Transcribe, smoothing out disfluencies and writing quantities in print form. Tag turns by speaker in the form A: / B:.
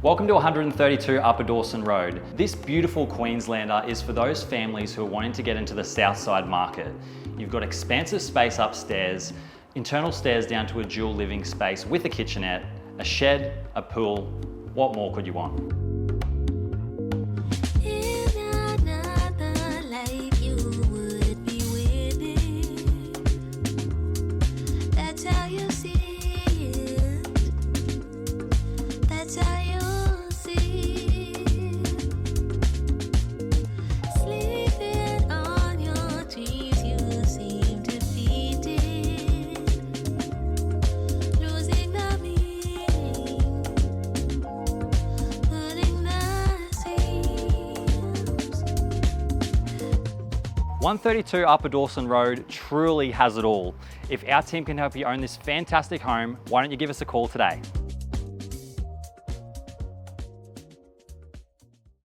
A: Welcome to 132 Upper Dawson Road. This beautiful Queenslander is for those families who are wanting to get into the south side market. You've got expansive space upstairs, internal stairs down to a dual living space with a kitchenette, a shed, a pool. What more could you want? One 132 Upper Dawson Road truly has it all. If our team can help you own this fantastic home, why don't you give us a call today?